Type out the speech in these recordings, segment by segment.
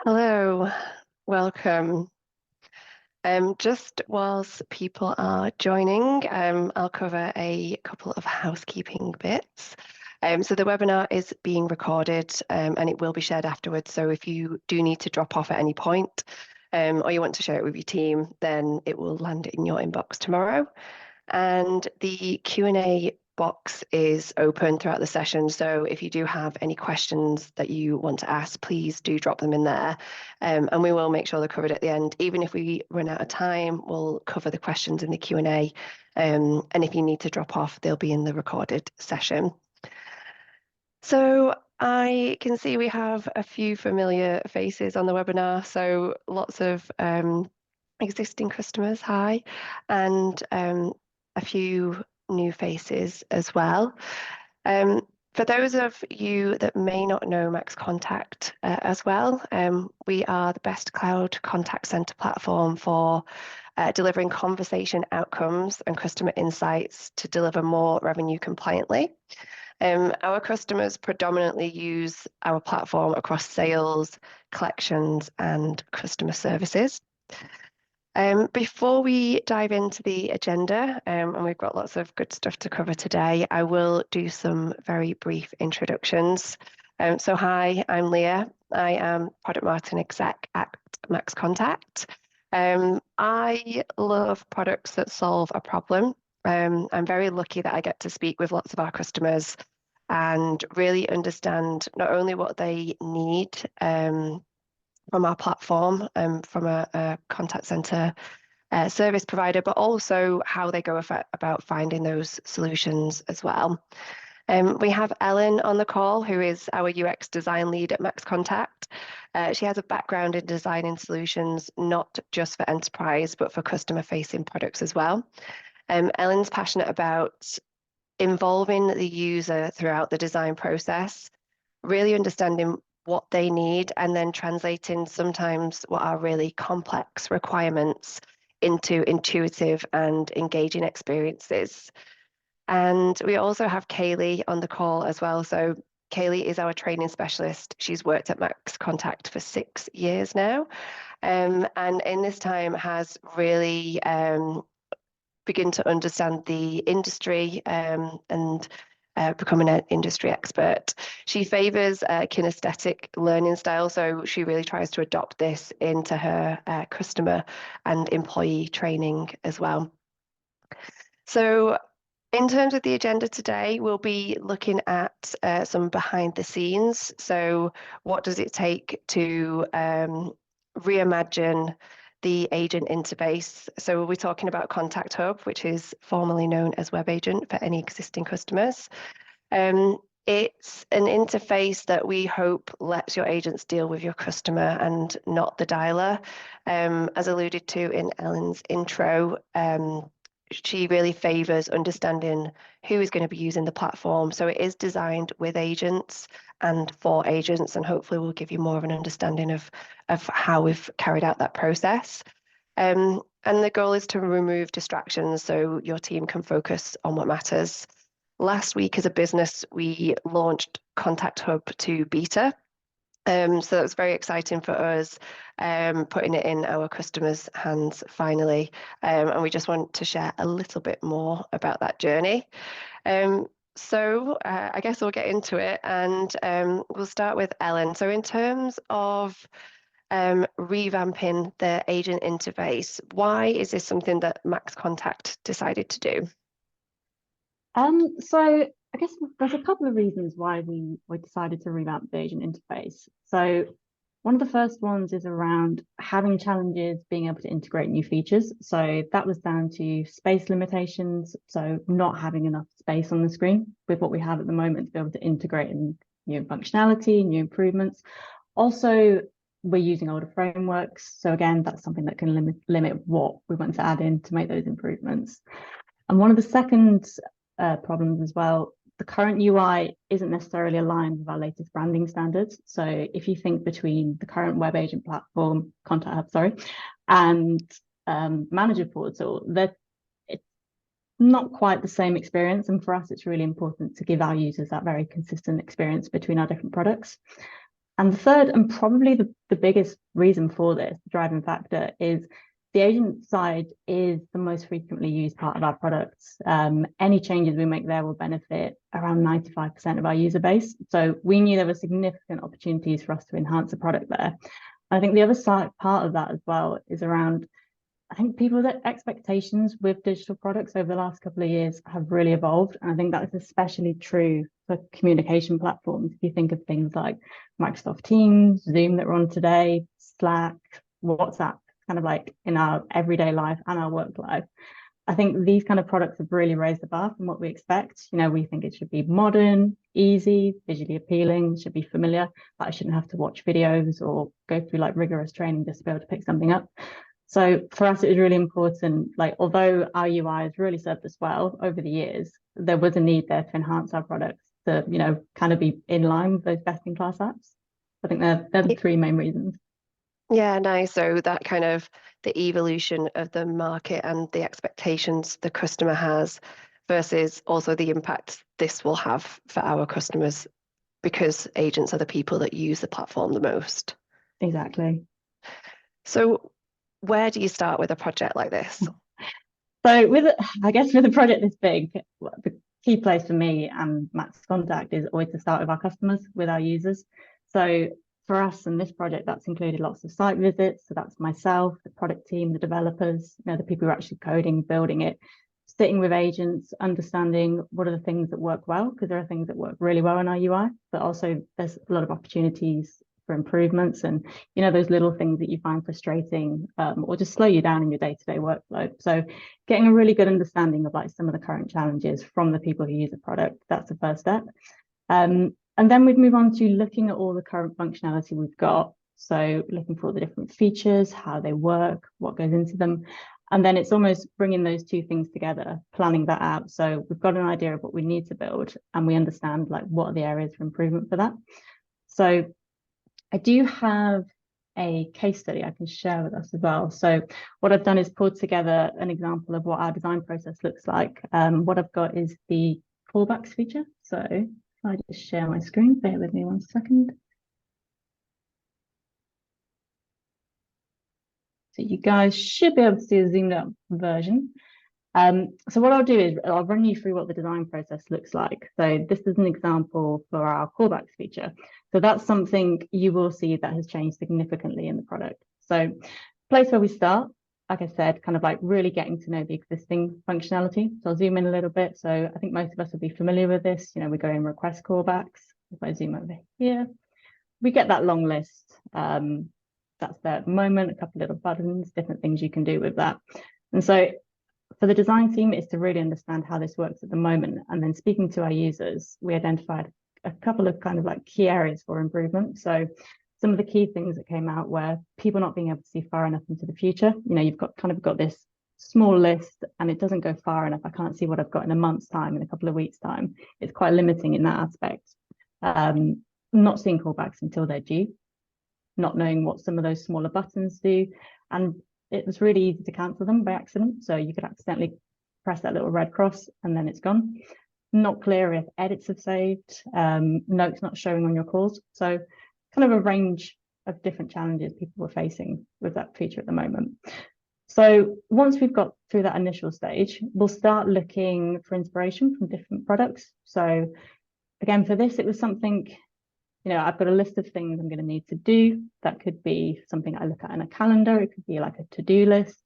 Hello, welcome. Just whilst people are joining, I'll cover a couple of housekeeping bits. So the webinar is being recorded and it will be shared afterwards. So if you do need to drop off at any point or you want to share it with your team, then it will land in your inbox tomorrow. And the Q&A box is open throughout the session. So if you do have any questions that you want to ask, please do drop them in there. And we will make sure they're covered at the end. Even if we run out of time, we'll cover the questions in the Q&A. And if you need to drop off, they'll be in the recorded session. So I can see we have a few familiar faces on the webinar. So lots of existing customers, hi, and a few new faces as well. For those of you that may not know MaxContact as well, we are the best cloud contact center platform for delivering conversation outcomes and customer insights to deliver more revenue compliantly. Our customers predominantly use our platform across sales, collections, and customer services. Before we dive into the agenda, and we've got lots of good stuff to cover today, I will do some very brief introductions. So hi, I'm Leah. I am Product Marketing Exec at MaxContact. I love products that solve a problem. I'm very lucky that I get to speak with lots of our customers and really understand not only what they need from our platform, from a contact center service provider, but also how they go about finding those solutions as well. We have Elin on the call, who is our UX design lead at MaxContact. She has a background in designing solutions, not just for enterprise, but for customer-facing products as well. Elin's passionate about involving the user throughout the design process, really understanding what they need, and then translating sometimes what are really complex requirements into intuitive and engaging experiences. And we also have Kayleigh on the call as well. So Kayleigh is our training specialist. She's worked at MaxContact for 6 years now, and in this time has really begin to understand the industry and becoming an industry expert. She favors kinesthetic learning style, so she really tries to adopt this into her customer and employee training as well. So in terms of the agenda today, we'll be looking at some behind the scenes. So what does it take to reimagine the agent interface? So we'll be talking about Contact Hub, which is formerly known as Web Agent for any existing customers. It's an interface that we hope lets your agents deal with your customer and not the dialer. As alluded to in Elin's intro, she really favors understanding who is going to be using the platform. So it is designed with agents and for agents, and hopefully we'll give you more of an understanding of how we've carried out that process. And the goal is to remove distractions so your team can focus on what matters. Last week as a business, we launched Contact Hub to beta. So that was very exciting for us, putting it in our customers' hands finally. And we just want to share a little bit more about that journey. So I guess we'll get into it, and we'll start with Elin. So in terms of revamping the agent interface, why is this something that MaxContact decided to do? So I guess there's a couple of reasons why we decided to revamp the agent interface. So one of the first ones is around having challenges being able to integrate new features. So that was down to space limitations, so not having enough space on the screen with what we have at the moment to be able to integrate in new functionality, new improvements. Also, we're using older frameworks. So again, that's something that can limit what we want to add in to make those improvements. And one of the second problems as well, the current UI isn't necessarily aligned with our latest branding standards. So if you think between the current web agent platform, Contact Hub, sorry, and Manager Portal, that it's not quite the same experience. And for us, it's really important to give our users that very consistent experience between our different products. And the third, and probably the biggest reason for this, the driving factor, is the agent side is the most frequently used part of our products. Any changes we make there will benefit around 95% of our user base. So we knew there were significant opportunities for us to enhance the product there. I think the other side part of that as well is around, I think people's expectations with digital products over the last couple of years have really evolved. And I think that's especially true for communication platforms. If you think of things like Microsoft Teams, Zoom that we're on today, Slack, WhatsApp, kind of like in our everyday life and our work life. I think these kind of products have really raised the bar from what we expect. You know, we think it should be modern, easy, visually appealing, should be familiar, but I shouldn't have to watch videos or go through like rigorous training just to be able to pick something up. So for us, it was really important, like, although our UI has really served us well over the years, there was a need there to enhance our products to, you know, kind of be in line with those best-in-class apps. I think they're the three main reasons. Yeah, nice. So that kind of the evolution of the market and the expectations the customer has versus also the impact this will have for our customers because agents are the people that use the platform the most. Exactly. So where do you start with a project like this? So I guess with a project this big, the key place for me and MaxContact is always to start with our customers, with our users. So for us in this project, that's included lots of site visits. So that's myself, the product team, the developers, you know, the people who are actually coding, building it, sitting with agents, understanding what are the things that work well, because there are things that work really well in our UI, but also there's a lot of opportunities for improvements and, you know, those little things that you find frustrating or just slow you down in your day-to-day workflow. So getting a really good understanding of like some of the current challenges from the people who use the product, that's the first step. And then we'd move on to looking at all the current functionality we've got. So looking for the different features, how they work, what goes into them. And then it's almost bringing those two things together, planning that out. So we've got an idea of what we need to build and we understand like what are the areas for improvement for that. So I do have a case study I can share with us as well. So what I've done is pulled together an example of what our design process looks like. What I've got is the callbacks feature. So if I just share my screen, bear with me 1 second. So you guys should be able to see a zoomed up version. So what I'll do is I'll run you through what the design process looks like. So this is an example for our callbacks feature. So that's something you will see that has changed significantly in the product. So place where we start, like I said, kind of like really getting to know the existing functionality. So I'll zoom in a little bit. So I think most of us will be familiar with this. You know, we go in request callbacks. If I zoom over here, we get that long list. That's there at the moment, a couple of little buttons, different things you can do with that. And so for the design team is to really understand how this works at the moment. And then speaking to our users, we identified a couple of kind of like key areas for improvement. So some of the key things that came out were people not being able to see far enough into the future. You know, you've got this small list and it doesn't go far enough. I can't see what I've got in a month's time, in a couple of weeks' time. It's quite limiting in that aspect. Not seeing callbacks until they're due, not knowing what some of those smaller buttons do. And it was really easy to cancel them by accident. So you could accidentally press that little red cross and then it's gone. Not clear if edits have saved, notes not showing on your calls. So kind of a range of different challenges people were facing with that feature at the moment. So once we've got through that initial stage, we'll start looking for inspiration from different products. So again, for this, it was something, you know, I've got a list of things I'm going to need to do. That could be something I look at in a calendar. It could be like a to-do list.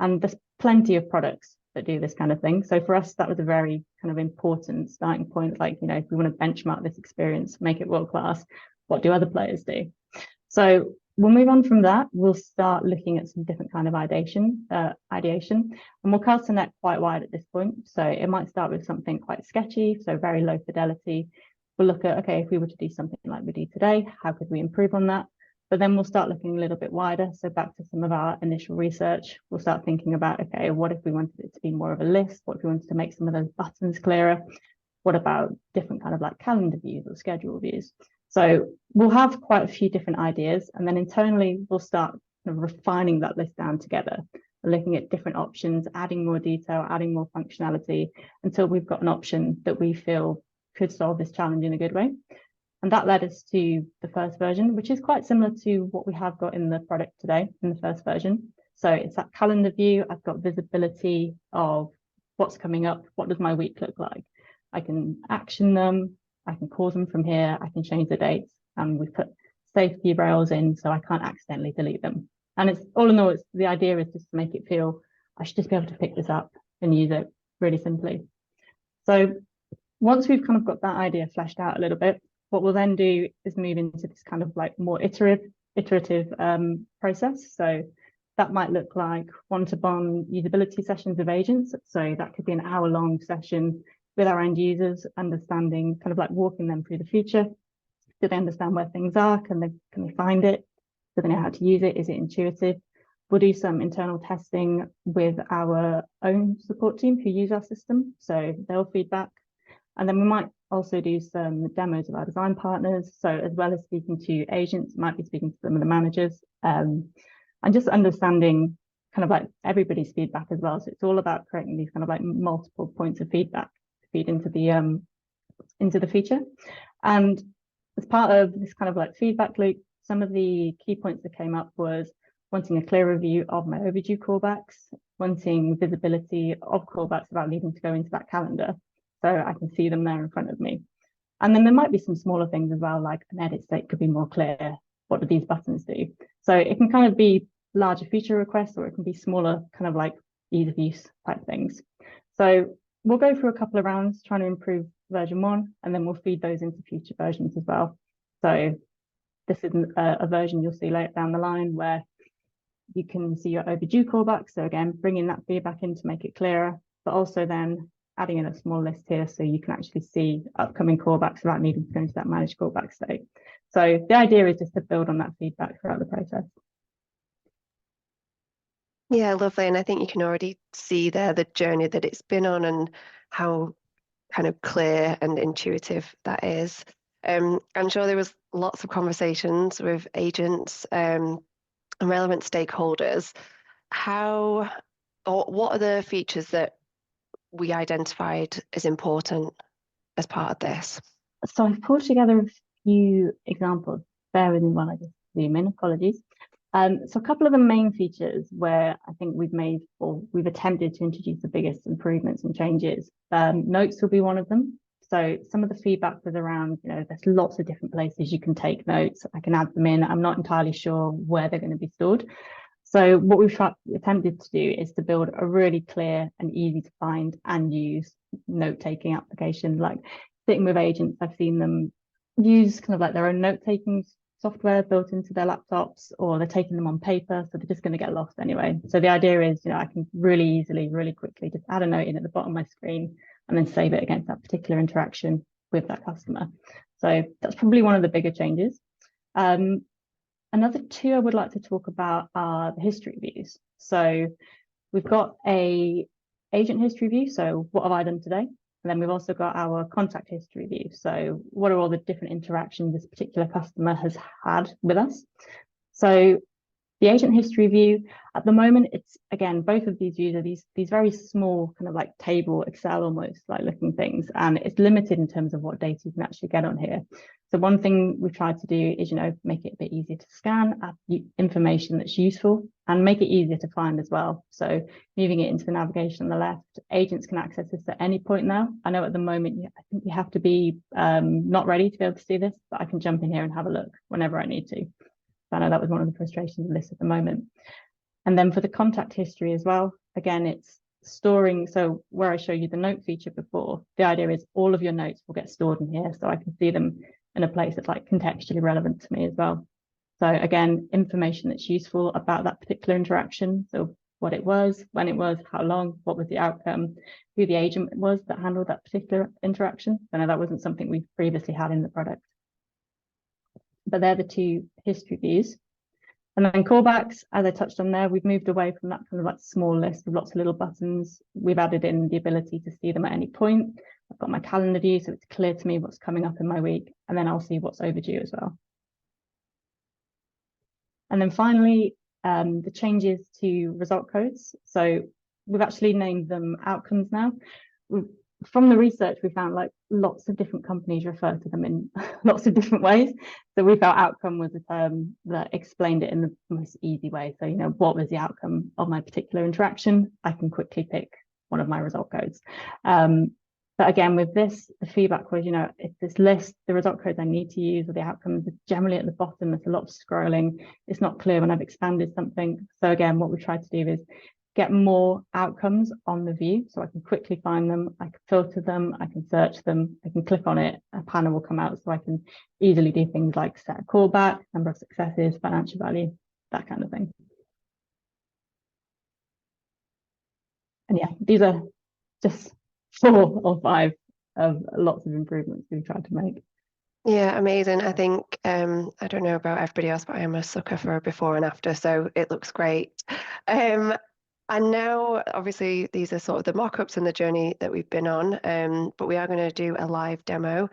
And there's plenty of products that do this kind of thing. So for us, that was a very kind of important starting point. Like, you know, if we want to benchmark this experience, make it world class, what do other players do? So we'll move on from that. We'll start looking at some different kind of ideation, and we'll cast the net quite wide at this point. So it might start with something quite sketchy, so very low fidelity. We'll look at, okay, if we were to do something like we do today, how could we improve on that? But then we'll start looking a little bit wider. So back to some of our initial research, we'll start thinking about, okay, what if we wanted it to be more of a list? What if we wanted to make some of those buttons clearer? What about different kind of like calendar views or schedule views? So we'll have quite a few different ideas. And then internally, we'll start kind of refining that list down together, looking at different options, adding more detail, adding more functionality until we've got an option that we feel could solve this challenge in a good way. And that led us to the first version, which is quite similar to what we have got in the product today in the first version. So it's that calendar view. I've got visibility of what's coming up. What does my week look like? I can action them. I can cause them from here. I can change the dates. And we've put safety rails in so I can't accidentally delete them. And it's all in all, the idea is just to make it feel I should just be able to pick this up and use it really simply. So once we've kind of got that idea fleshed out a little bit, what we'll then do is move into this kind of like more iterative process. So that might look like one-to-one usability sessions of agents. So that could be an hour-long session with our end users, understanding, kind of like walking them through the feature. Do they understand where things are? Can they find it? Do they know how to use it? Is it intuitive? We'll do some internal testing with our own support team who use our system. So they'll feedback. And then we might also do some demos of our design partners. So as well as speaking to agents, might be speaking to some of the managers, and just understanding kind of like everybody's feedback as well. So it's all about creating these kind of like multiple points of feedback to feed into the feature. And as part of this kind of like feedback loop, some of the key points that came up was wanting a clearer view of my overdue callbacks, wanting visibility of callbacks without needing to go into that calendar, so I can see them there in front of me. And then there might be some smaller things as well, like an edit state could be more clear. What do these buttons do? So it can kind of be larger feature requests, or it can be smaller kind of like ease of use type things. So we'll go through a couple of rounds trying to improve version 1, and then we'll feed those into future versions as well. So this is a version you'll see later down the line where you can see your overdue callbacks. So again, bringing that feedback in to make it clearer, but also then adding in a small list here so you can actually see upcoming callbacks without needing to go into that managed callback state. So the idea is just to build on that feedback throughout the process. Yeah, lovely. And I think you can already see there the journey that it's been on and how kind of clear and intuitive that is. I'm sure there was lots of conversations with agents and relevant stakeholders. What are the features that we identified as important as part of this? So I've pulled together a few examples. Bear with me while I just zoom in, apologies. So a couple of the main features where I think we've attempted to introduce the biggest improvements and changes. Notes will be one of them. So some of the feedback was around, there's lots of different places you can take notes. I can add them in. I'm not entirely sure where they're going to be stored. So what we've attempted to do is to build a really clear and easy to find and use note-taking application. Like sitting with agents, I've seen them use kind of like their own note-taking software built into their laptops, or they're taking them on paper, so they're just going to get lost anyway. So the idea is, I can really easily, really quickly just add a note in at the bottom of my screen and then save it against that particular interaction with that customer. So that's probably one of the bigger changes. Another two I would like to talk about are the history views. So we've got a agent history view. So what have I done today? And then we've also got our contact history view. So what are all the different interactions this particular customer has had with us? So the agent history view, at the moment, it's, again, both of these views are these very small kind of like table, Excel almost like looking things. And it's limited in terms of what data you can actually get on here. So one thing we've tried to do is, make it a bit easier to scan, add information that's useful, and make it easier to find as well. So moving it into the navigation on the left, agents can access this at any point now. I know at the moment, I think you have to be not ready to be able to see this, but I can jump in here and have a look whenever I need to. I know that was one of the frustrations of this at the moment. And then for the contact history as well, again, it's storing. So where I show you the note feature before, the idea is all of your notes will get stored in here, so I can see them in a place that's like contextually relevant to me as well. So again, information that's useful about that particular interaction. So what it was, when it was, how long, what was the outcome, who the agent was that handled that particular interaction. I know that wasn't something we previously had in the product. But they're the two history views. And then callbacks, as I touched on there, we've moved away from that kind of like small list of lots of little buttons. We've added in the ability to see them at any point. I've got my calendar view, so it's clear to me what's coming up in my week, and then I'll see what's overdue as well. And then finally, the changes to result codes. So we've actually named them outcomes now. from the research, we found like lots of different companies refer to them in lots of different ways. So we felt outcome was a term that explained it in the most easy way. So, you know, what was the outcome of my particular interaction? I can quickly pick one of my result codes. But again, with this, the feedback was, you know, if this list, the result codes I need to use or the outcomes are generally at the bottom, there's a lot of scrolling. It's not clear when I've expanded something. So again, what we tried to do is get more outcomes on the view so I can quickly find them, I can filter them, I can search them, I can click on it, a panel will come out so I can easily do things like set a callback, number of successes, financial value, that kind of thing. And yeah, these are just 4 or 5 of lots of improvements we've tried to make. Yeah, amazing. I think, I don't know about everybody else, but I am a sucker for a before and after, so it looks great. And now, obviously, these are sort of the mock-ups and the journey that we've been on, but we are going to do a live demo.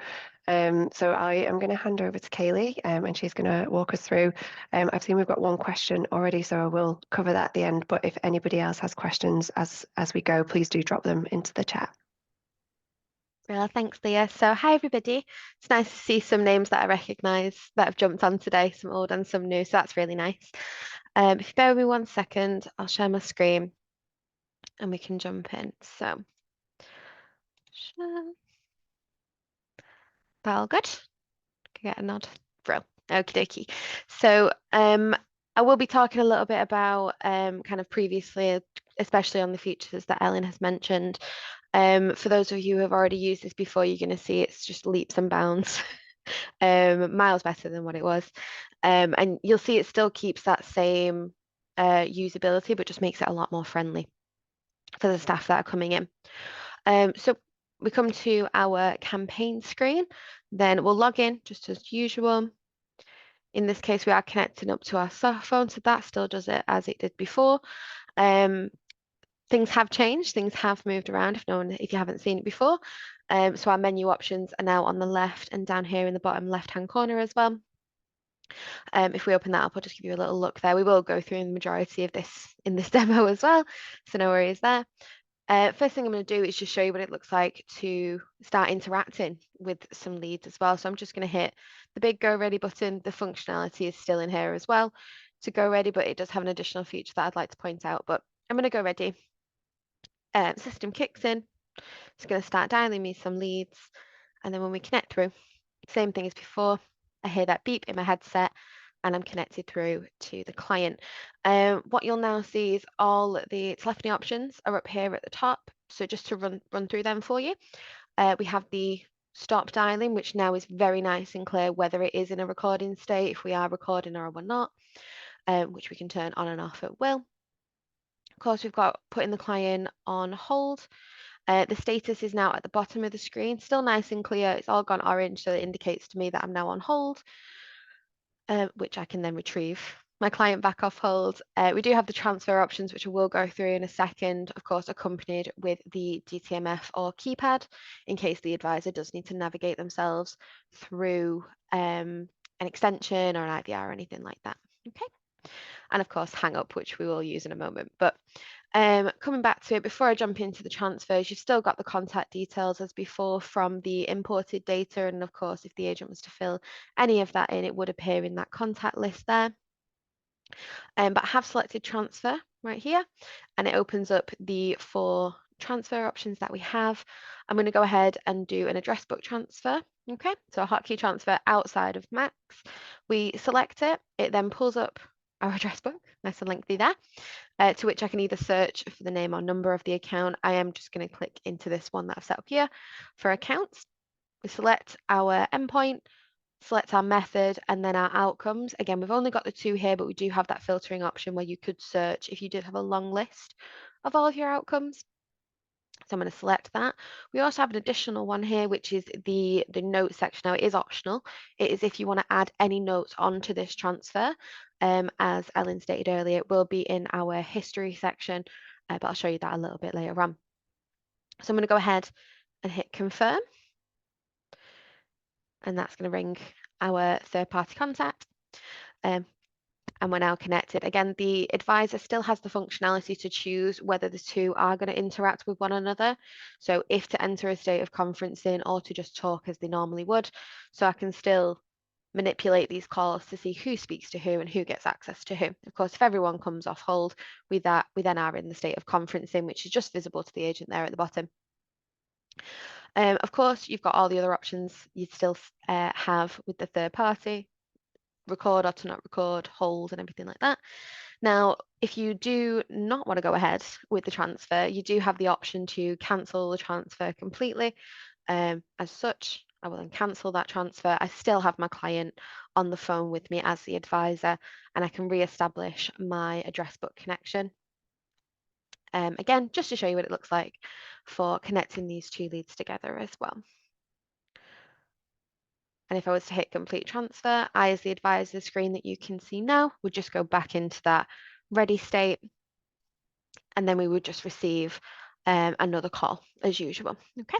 So I am going to hand over to Kayleigh, and she's going to walk us through. I've seen we've got one question already, so I will cover that at the end. But if anybody else has questions as we go, please do drop them into the chat. Well, thanks, Leah. So hi, everybody. It's nice to see some names that I recognise that have jumped on today, some old and some new, so that's really nice. If you bear with me 1 second, I'll share my screen and we can jump in. So, share. All good? Can I get a nod? Bro. Okie dokie. So, I will be talking a little bit about kind of previously, especially on the features that Elin has mentioned. For those of you who have already used this before, you're going to see it's just leaps and bounds, miles better than what it was. And you'll see it still keeps that same usability, but just makes it a lot more friendly for the staff that are coming in. So we come to our campaign screen, then we'll log in just as usual. In this case, we are connecting up to our softphone, so that still does it as it did before. Things have changed, things have moved around if you haven't seen it before. So our menu options are now on the left and down here in the bottom left-hand corner as well. If we open that up, I'll just give you a little look there. We will go through the majority of this in this demo as well, so no worries there. First thing I'm going to do is just show you what it looks like to start interacting with some leads as well. So I'm just going to hit the big Go Ready button. The functionality is still in here as well to Go Ready, but it does have an additional feature that I'd like to point out. But I'm going to go ready. System kicks in. It's going to start dialing me some leads. And then when we connect through, same thing as before, I hear that beep in my headset and I'm connected through to the client. What you'll now see is all the telephony options are up here at the top. So just to run through them for you, we have the stop dialing, which now is very nice and clear whether it is in a recording state, if we are recording or we're not, which we can turn on and off at will. Of course, we've got putting the client on hold. The status is now at the bottom of the screen, still nice and clear. It's all gone orange, so it indicates to me that I'm now on hold, which I can then retrieve my client back off hold. We do have the transfer options, which I will go through in a second, of course, accompanied with the DTMF or keypad in case the advisor does need to navigate themselves through an extension or an IVR or anything like that. Okay. And of course, hang up, which we will use in a moment. But coming back to it, before I jump into the transfers, you've still got the contact details as before from the imported data. And of course, if the agent was to fill any of that in, it would appear in that contact list there. But I have selected transfer right here, and it opens up the 4 transfer options that we have. I'm going to go ahead and do an address book transfer. Okay, so a hotkey transfer outside of Max. We select it, it then pulls up our address book, nice and lengthy there, to which I can either search for the name or number of the account. I am just going to click into this one that I've set up here for accounts. We select our endpoint, select our method, and then our outcomes. Again, we've only got the 2 here, but we do have that filtering option where you could search if you did have a long list of all of your outcomes. So I'm going to select that. We also have an additional one here, which is the note section. Now, it is optional. It is if you want to add any notes onto this transfer. As Elin stated earlier, it will be in our history section, but I'll show you that a little bit later on. So I'm going to go ahead and hit confirm. And that's going to ring our third-party contact. And we're now connected. Again, the advisor still has the functionality to choose whether the two are going to interact with one another. So if to enter a state of conferencing or to just talk as they normally would. So I can still manipulate these calls to see who speaks to who and who gets access to who. Of course, if everyone comes off hold, we then are in the state of conferencing, which is just visible to the agent there at the bottom. Of course, you've got all the other options you'd still have with the third party, record or to not record, hold and everything like that. Now, if you do not want to go ahead with the transfer, you do have the option to cancel the transfer completely. As such, I will then cancel that transfer. I still have my client on the phone with me as the advisor, and I can re-establish my address book connection. Again, just to show you what it looks like for connecting these two leads together as well. And if I was to hit complete transfer, I, as the advisor screen that you can see now, would just go back into that ready state. And then we would just receive another call as usual. Okay,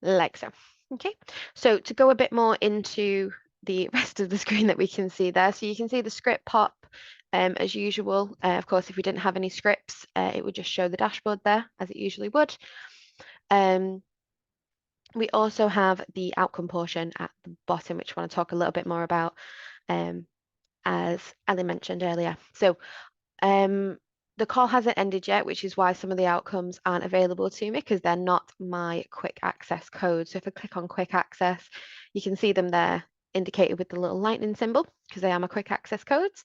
like so. Okay, so to go a bit more into the rest of the screen that we can see there. So you can see the script pop as usual. Of course, if we didn't have any scripts, it would just show the dashboard there as it usually would. We also have the outcome portion at the bottom, which I want to talk a little bit more about, as Elin mentioned earlier. So the call hasn't ended yet, which is why some of the outcomes aren't available to me because they're not my quick access code. So if I click on quick access, you can see them there indicated with the little lightning symbol because they are my quick access codes.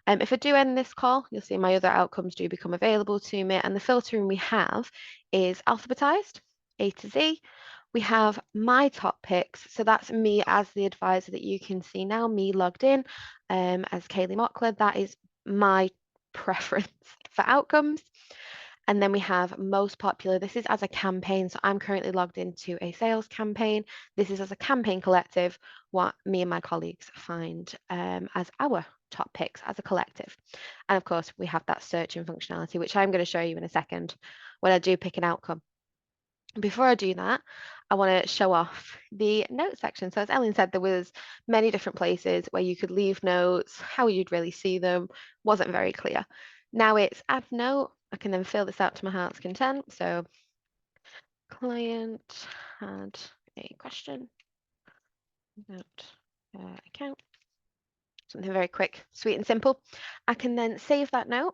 If I do end this call, you'll see my other outcomes do become available to me, and the filtering we have is alphabetized, A to Z. We have my top picks, so that's me as the advisor that you can see now, me logged in as Kayleigh Mockler. That is my preference for outcomes. And then we have most popular. This is as a campaign, so I'm currently logged into a sales campaign. This is as a campaign collective, what me and my colleagues find as our top picks as a collective. And of course, we have that searching functionality, which I'm going to show you in a second when I do pick an outcome. Before I do that, I want to show off the note section. So as Elin said, there was many different places where you could leave notes, how you'd really see them, wasn't very clear. Now it's add note. I can then fill this out to my heart's content. So client had a question about account. Something very quick, sweet and simple. I can then save that note.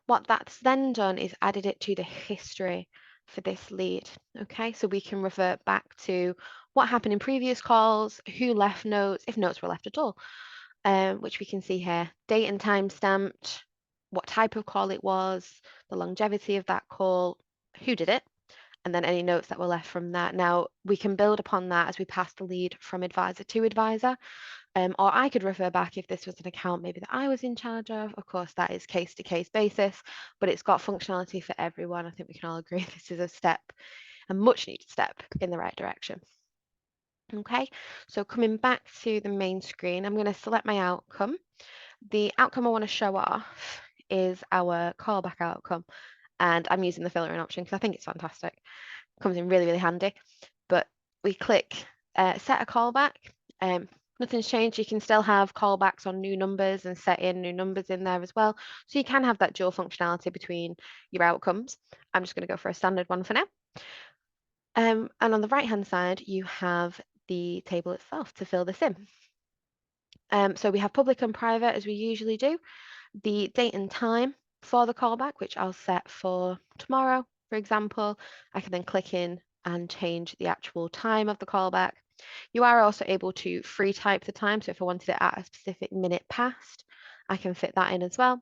What that's then done is added it to the history for this lead. Okay, so we can revert back to what happened in previous calls, who left notes, if notes were left at all, which we can see here, date and time stamped, what type of call it was, the longevity of that call, who did it, and then any notes that were left from that. Now we can build upon that as we pass the lead from advisor to advisor. Or I could refer back if this was an account maybe that I was in charge of. Of course, that is case-to-case basis, but it's got functionality for everyone. I think we can all agree this is a step, a much-needed step in the right direction. Okay, so coming back to the main screen, I'm going to select my outcome. The outcome I want to show off is our callback outcome, and I'm using the filtering option because I think it's fantastic. It comes in really, really handy. But we click set a callback. Nothing's changed. You can still have callbacks on new numbers and set in new numbers in there as well. So you can have that dual functionality between your outcomes. I'm just going to go for a standard one for now. And on the right hand side, you have the table itself to fill this in. So we have public and private as we usually do. The date and time for the callback, which I'll set for tomorrow, for example. I can then click in and change the actual time of the callback. You are also able to free type the time. So if I wanted it at a specific minute past, I can fit that in as well.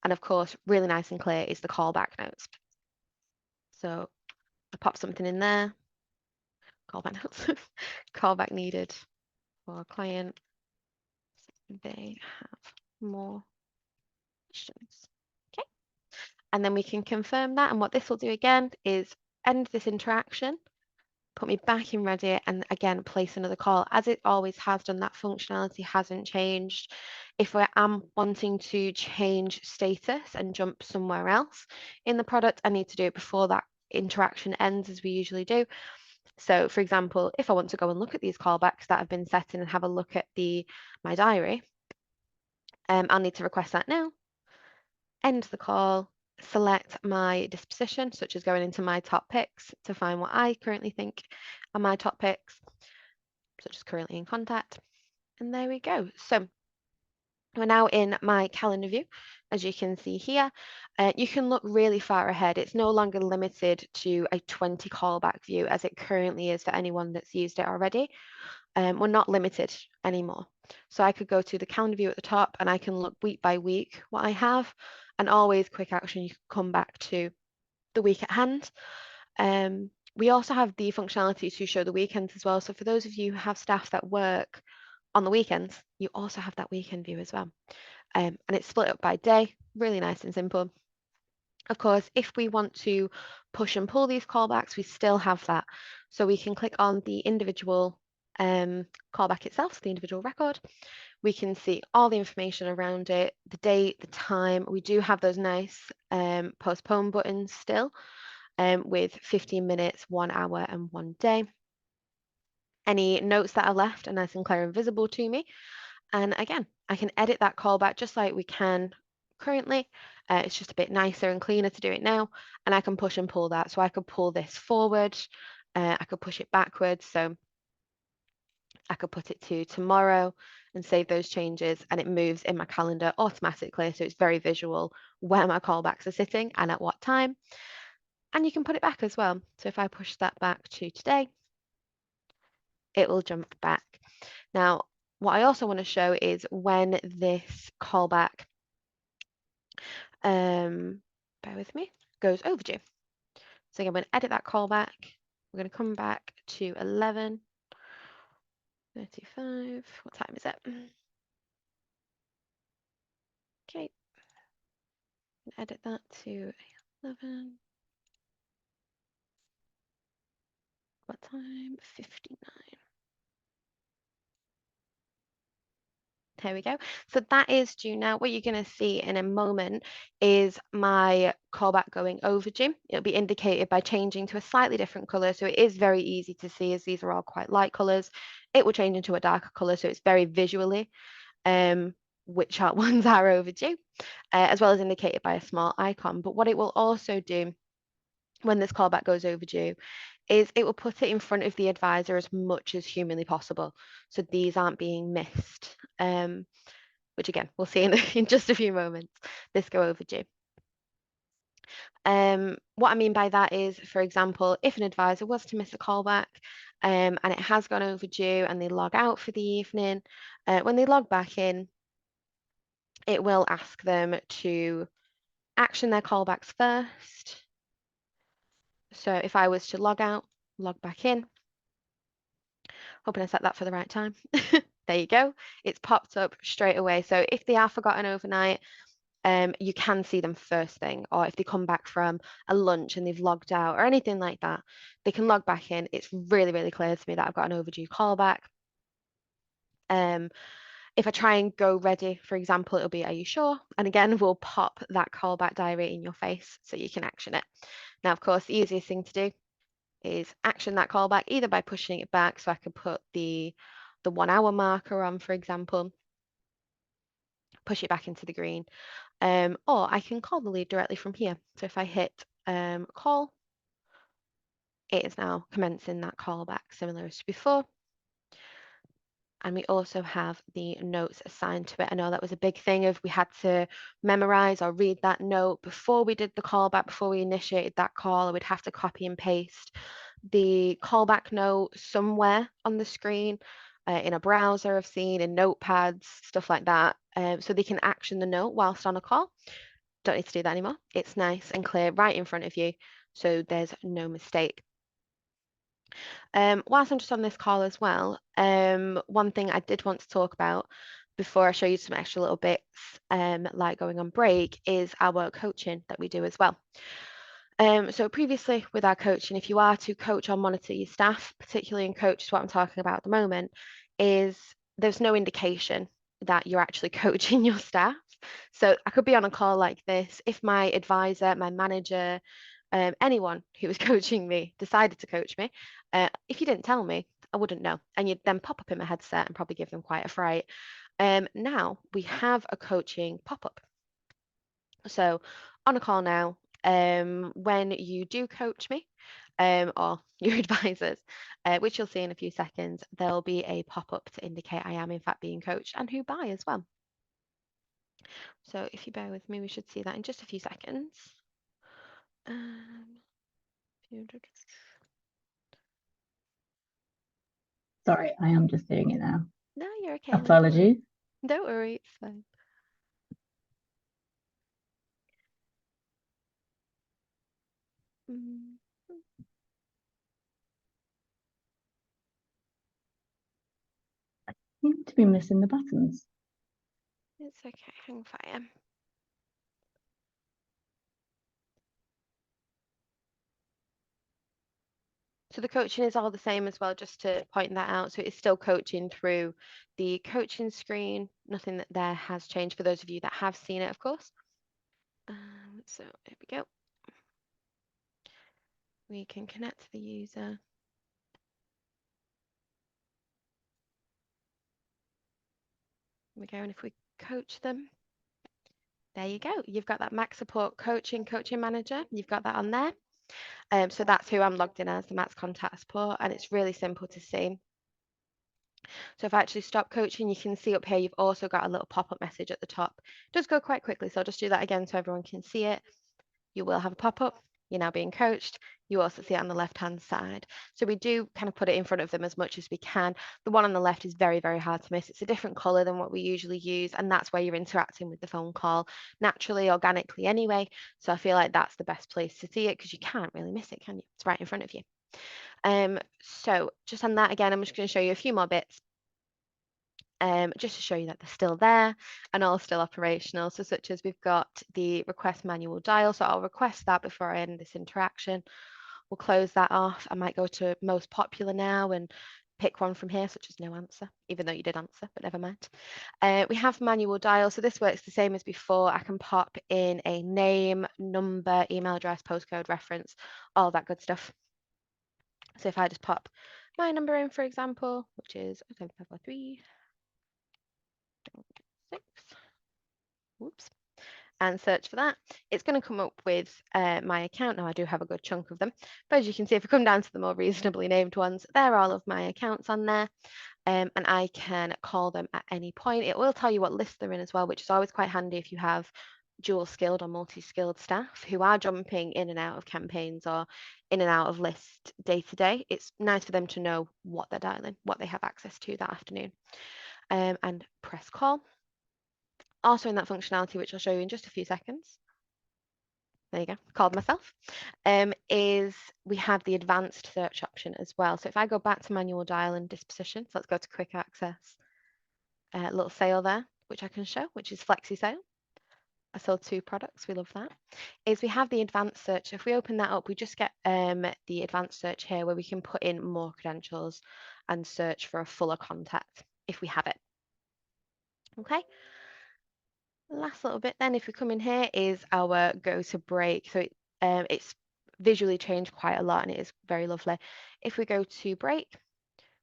And of course, really nice and clear is the callback notes. So I pop something in there. Callback notes. Callback needed for a client. They have more questions. Okay. And then we can confirm that. And what this will do again is end this interaction, put me back in ready, and again place another call as it always has done. That functionality hasn't changed. If I am wanting to change status and jump somewhere else in the product, I need to do it before that interaction ends, as we usually do. So for example, if I want to go and look at these callbacks that have been set in and have a look at my diary, I'll need to request that now, end the call, select my disposition, such as going into my top picks to find what I currently think are my top picks, such as currently in contact. And there we go. So we're now in my calendar view. As you can see here, you can look really far ahead. It's no longer limited to a 20 callback view as it currently is for anyone that's used it already. We're not limited anymore. So I could go to the calendar view at the top and I can look week by week what I have, and always quick action, you can come back to the week at hand. We also have the functionality to show the weekends as well. So for those of you who have staff that work on the weekends, you also have that weekend view as well. And it's split up by day, really nice and simple. Of course, if we want to push and pull these callbacks, we still have that. So we can click on the individual callback itself, so the individual record. We can see all the information around it, the date, the time. We do have those nice postpone buttons still with 15 minutes, 1 hour and 1 day. Any notes that are left are nice and clear and visible to me. And again, I can edit that callback just like we can currently. It's just a bit nicer and cleaner to do it now. And I can push and pull that. So I could pull this forward. I could push it backwards. So I could put it to tomorrow and save those changes, and it moves in my calendar automatically. So it's very visual where my callbacks are sitting and at what time. And you can put it back as well. So if I push that back to today, it will jump back. Now, what I also want to show is when this callback, bear with me, goes overdue. So again, I'm going to edit that callback. We're going to come back to 11:35. What time is it? Okay. Edit that to 11. What time? 59. There we go. So that is due now. What you're going to see in a moment is my callback going overdue. It'll be indicated by changing to a slightly different color. So it is very easy to see, as these are all quite light colors. It will change into a darker color. So it's very visually which ones are overdue, as well as indicated by a small icon. But what it will also do when this callback goes overdue is it will put it in front of the advisor as much as humanly possible. So these aren't being missed, which again, we'll see in just a few moments, this go overdue. What I mean by that is, for example, if an advisor was to miss a callback and it has gone overdue and they log out for the evening, when they log back in, it will ask them to action their callbacks first. So if I was to log out, log back in, hoping I set that for the right time. There you go. It's popped up straight away. So if they are forgotten overnight, you can see them first thing. Or if they come back from a lunch and they've logged out or anything like that, they can log back in. It's really, really clear to me that I've got an overdue callback. If I try and go ready, for example, it'll be, are you sure? And again, we'll pop that callback diary in your face so you can action it. Now, of course, the easiest thing to do is action that callback either by pushing it back. So I could put the 1 hour marker on, for example, push it back into the green, or I can call the lead directly from here. So if I hit call, it is now commencing that callback similar as before. And we also have the notes assigned to it. I know that was a big thing of we had to memorize or read that note before we did the callback, before we initiated that call. I would have to copy and paste the callback note somewhere on the screen, in a browser I've seen, in notepads, stuff like that, so they can action the note whilst on a call. Don't need to do that anymore. It's nice and clear right in front of you, so there's no mistake. Whilst I'm just on this call as well, one thing I did want to talk about before I show you some extra little bits, like going on break, is our coaching that we do as well. So previously with our coaching, if you are to coach or monitor your staff, particularly in coach, what I'm talking about at the moment, is there's no indication that you're actually coaching your staff. So I could be on a call like this. If my advisor, my manager, anyone who was coaching me decided to coach me, if you didn't tell me, I wouldn't know. And you'd then pop up in my headset and probably give them quite a fright. Now we have a coaching pop-up. So on a call now, when you do coach me, or your advisors, which you'll see in a few seconds, there'll be a pop-up to indicate I am in fact being coached and who by as well. So if you bear with me, we should see that in just a few seconds. Sorry, I am just doing it now. No, you're okay. Apologies. Don't worry, it's fine. I seem to be missing the buttons. It's okay, hang fire. So the coaching is all the same as well, just to point that out. So it's still coaching through the coaching screen. Nothing that there has changed for those of you that have seen it, of course. So here we go. We can connect to the user. Here we go, and if we coach them, there you go. You've got that Max Support coaching manager. You've got that on there. So that's who I'm logged in as, the MaxContact support, and it's really simple to see. So if I actually stop coaching, you can see up here, you've also got a little pop-up message at the top. It does go quite quickly, so I'll just do that again so everyone can see it. You will have a pop-up. You're now being coached. You also see it on the left-hand side. So we do kind of put it in front of them as much as we can. The one on the left is very, very hard to miss. It's a different color than what we usually use, and that's where you're interacting with the phone call naturally, organically anyway. So I feel like that's the best place to see it because you can't really miss it, can you? It's right in front of you. So just on that again, I'm just going to show you a few more bits. Just to show you that they're still there and all still operational. So such as we've got the request manual dial. So I'll request that before I end this interaction. We'll close that off. I might go to most popular now and pick one from here, such as no answer, even though you did answer, but never mind. We have manual dial. So this works the same as before. I can pop in a name, number, email address, postcode, reference, all that good stuff. So if I just pop my number in, for example, which is 07543 6, whoops, and search for that, it's going to come up with my account. Now I do have a good chunk of them, but as you can see, if we come down to the more reasonably named ones, they're all of my accounts on there, and I can call them at any point. It will tell you what list they're in as well, which is always quite handy if you have dual skilled or multi-skilled staff who are jumping in and out of campaigns or in and out of list day to day. It's nice for them to know what they're dialing, what they have access to that afternoon, and press call. Also in that functionality, which I'll show you in just a few seconds, there you go, called myself, is we have the advanced search option as well. So if I go back to manual dial and disposition, so let's go to quick access, little sale there, which I can show, which is flexi sale. I sold 2 products, we love that, is we have the advanced search. If we open that up, we just get the advanced search here where we can put in more credentials and search for a fuller contact if we have it. Okay. Last little bit then, if we come in here, is our go to break. So it's visually changed quite a lot and it is very lovely. If we go to break,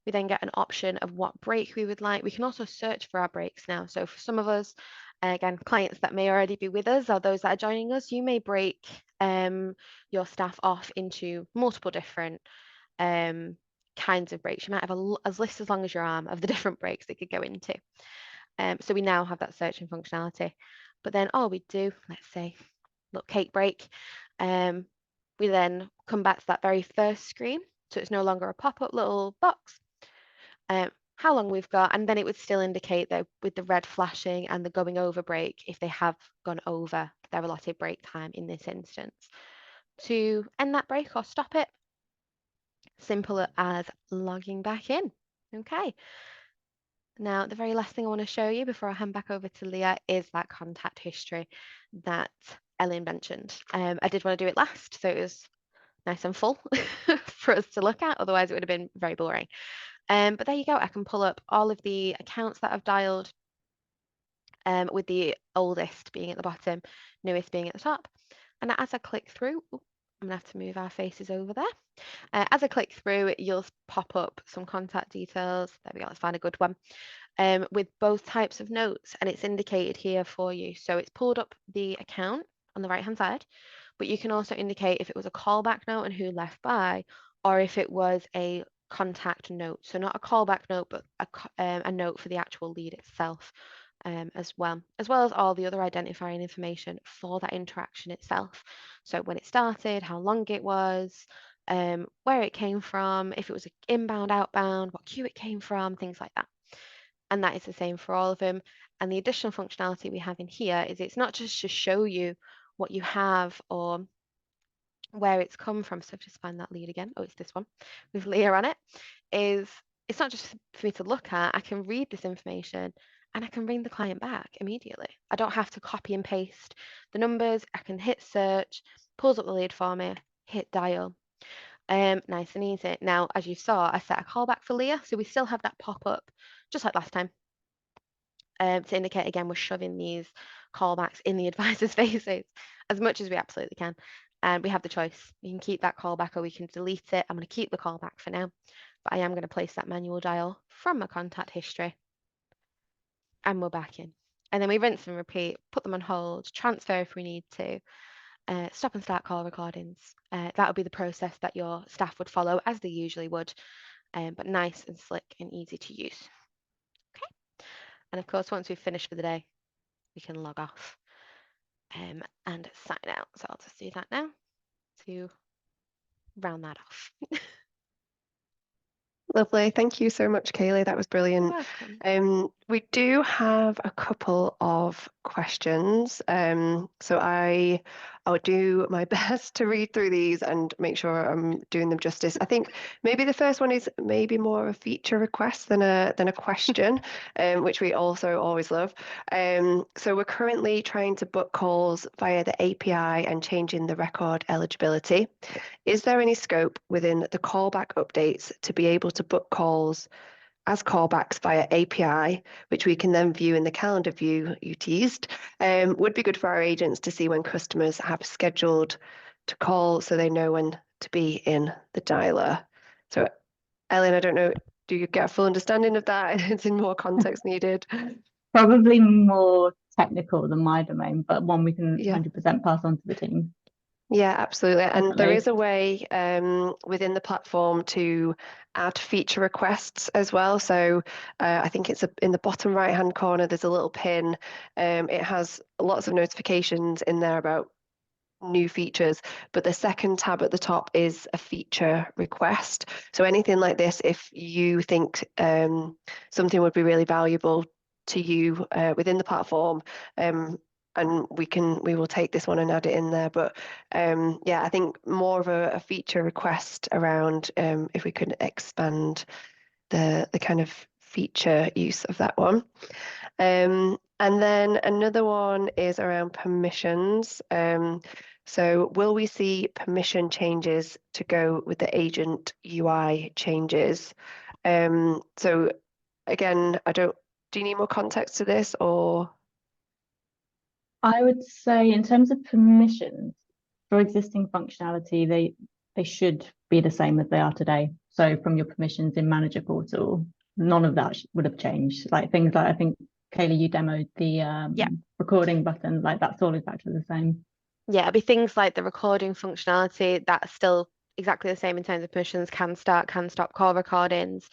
we then get an option of what break we would like. We can also search for our breaks now. So for some of us, again, clients that may already be with us or those that are joining us, you may break your staff off into multiple different kinds of breaks. You might have a list as long as your arm of the different breaks they could go into. So we now have that searching functionality. But then all we do, let's say, look, cake break, we then come back to that very first screen. So it's no longer a pop-up little box. How long we've got, and then it would still indicate that with the red flashing and the going over break if they have gone over their allotted break time in this instance. To end that break or stop it, simple as logging back in. Okay. Now, the very last thing I want to show you before I hand back over to Leah is that contact history that Elin mentioned. I did want to do it last, so it was nice and full for us to look at, otherwise it would have been very boring. But there you go, I can pull up all of the accounts that I've dialed, with the oldest being at the bottom, newest being at the top. And as I click through, I'm going to have to move our faces over there. As I click through, you'll pop up some contact details. There we go, let's find a good one. With both types of notes, and it's indicated here for you. So it's pulled up the account on the right hand side, but you can also indicate if it was a callback note and who left by, or if it was a contact note. So not a callback note, but a note for the actual lead itself. As well as all the other identifying information for that interaction itself. So when it started, how long it was, where it came from, if it was inbound, outbound, what queue it came from, things like that. And that is the same for all of them. And the additional functionality we have in here is it's not just to show you what you have or where it's come from. So just find that lead again. Oh, it's this one with Leah on it. It's not just for me to look at. I can read this information and I can bring the client back immediately. I don't have to copy and paste the numbers. I can hit search, pulls up the lead for me, hit dial. Nice and easy. Now, as you saw, I set a callback for Leah, so we still have that pop up just like last time. To indicate again, we're shoving these callbacks in the advisor's faces as much as we absolutely can. And we have the choice. We can keep that callback or we can delete it. I'm going to keep the callback for now, but I am going to place that manual dial from my contact history. And we're back in. And then we rinse and repeat, put them on hold, transfer if we need to, stop and start call recordings. That would be the process that your staff would follow as they usually would, but nice and slick and easy to use. Okay. And of course, once we've finished for the day, we can log off and sign out. So I'll just do that now to round that off. Lovely. Thank you so much, Kayleigh. That was brilliant. Welcome. We do have a couple of questions. So I'll do my best to read through these and make sure I'm doing them justice. I think maybe the first one is maybe more a feature request than a question, which we also always love. So we're currently trying to book calls via the API and changing the record eligibility. Is there any scope within the callback updates to be able to book calls as callbacks via API, which we can then view in the calendar view you teased? Would be good for our agents to see when customers have scheduled to call so they know when to be in the dialer. So, Elin, I don't know, do you get a full understanding of that? It's in more context needed. Probably more technical than my domain, but one we can Yeah. 100% pass on to the team. Yeah, absolutely. And there Definitely. is a way within the platform to add feature requests as well. So I think it's in the bottom right-hand corner, there's a little pin. It has lots of notifications in there about new features, but the second tab at the top is a feature request. So anything like this, if you think something would be really valuable to you within the platform, and we will take this one and add it in there. But yeah, I think more of a feature request around if we could expand the kind of feature use of that one. And then another one is around permissions. So will we see permission changes to go with the agent UI changes? So again, do you need more context to this or? I would say in terms of permissions for existing functionality, they should be the same as they are today. So from your permissions in Manager Portal, none of that would have changed. Like things like, I think, Kayleigh, you demoed the recording button, like that's all exactly the same. Yeah, it'll be things like the recording functionality that's still exactly the same in terms of permissions, can start, can stop call recordings.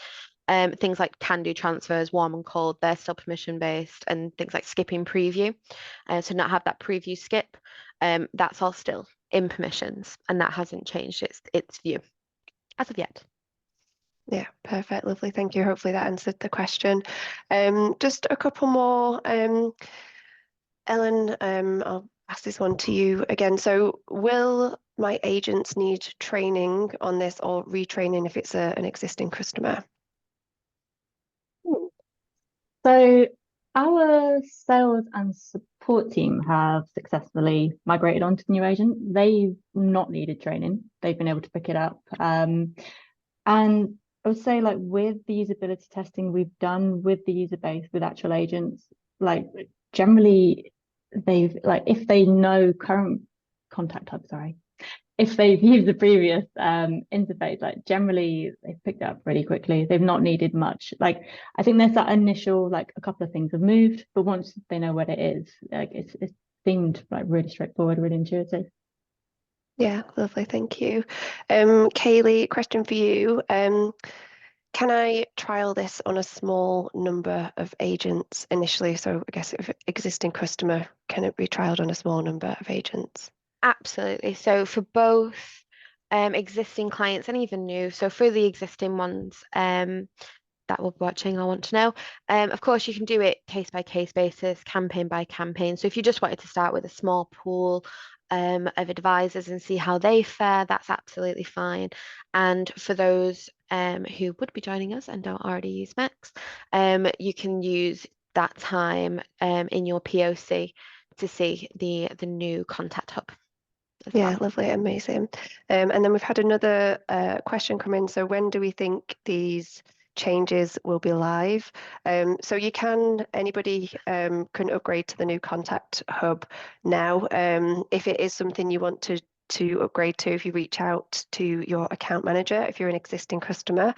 Things like can do transfers, warm and cold, they're still permission based, and things like skipping preview. So not have that preview skip, that's all still in permissions, and that hasn't changed its view as of yet. Yeah, perfect, lovely, thank you. Hopefully that answered the question. Just a couple more. Elin, I'll pass this one to you again. So will my agents need training on this or retraining if it's an existing customer? So our sales and support team have successfully migrated onto the new agent. They've not needed training. They've been able to pick it up. And I would say, like, with the usability testing we've done with the user base, with actual agents, like generally they've, like, if they know current contact type, if they've used the previous interface, like generally they've picked it up really quickly. They've not needed much. Like I think there's that initial, like a couple of things have moved, but once they know what it is, like it seemed like really straightforward, really intuitive. Yeah, lovely, thank you. Kayleigh, question for you. Can I trial this on a small number of agents initially? So I guess if existing customer, can it be trialed on a small number of agents? Absolutely. So for both existing clients and even new, so for the existing ones that will be watching or want to know, of course, you can do it case by case basis, campaign by campaign. So if you just wanted to start with a small pool of advisors and see how they fare, that's absolutely fine. And for those who would be joining us and don't already use Max, you can use that time in your POC to see the new contact hub. Yeah, Well. lovely, amazing. And then we've had another question come in. So when do we think these changes will be live? So anybody can upgrade to the new contact hub now. If it is something you want to upgrade to, if you reach out to your account manager, if you're an existing customer.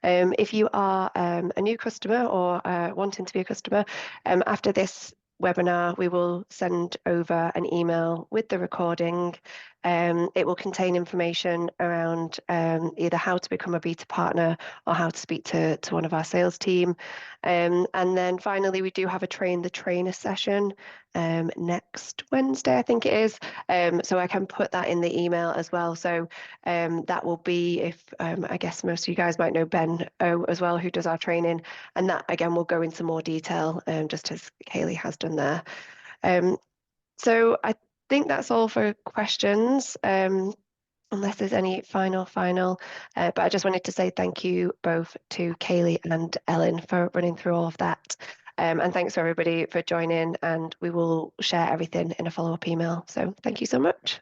If you are a new customer or wanting to be a customer, after this webinar, we will send over an email with the recording. It will contain information around either how to become a beta partner or how to speak to one of our sales team. And then finally, we do have a train the trainer session next Wednesday, I think it is. So I can put that in the email as well. So that will be if I guess most of you guys might know Ben O as well, who does our training, and that again will go into more detail, just as Kayleigh has done there. So I think that's all for questions, unless there's any final. But I just wanted to say thank you both to Kayleigh and Elin for running through all of that. And thanks for everybody for joining, and we will share everything in a follow-up email. So thank you so much.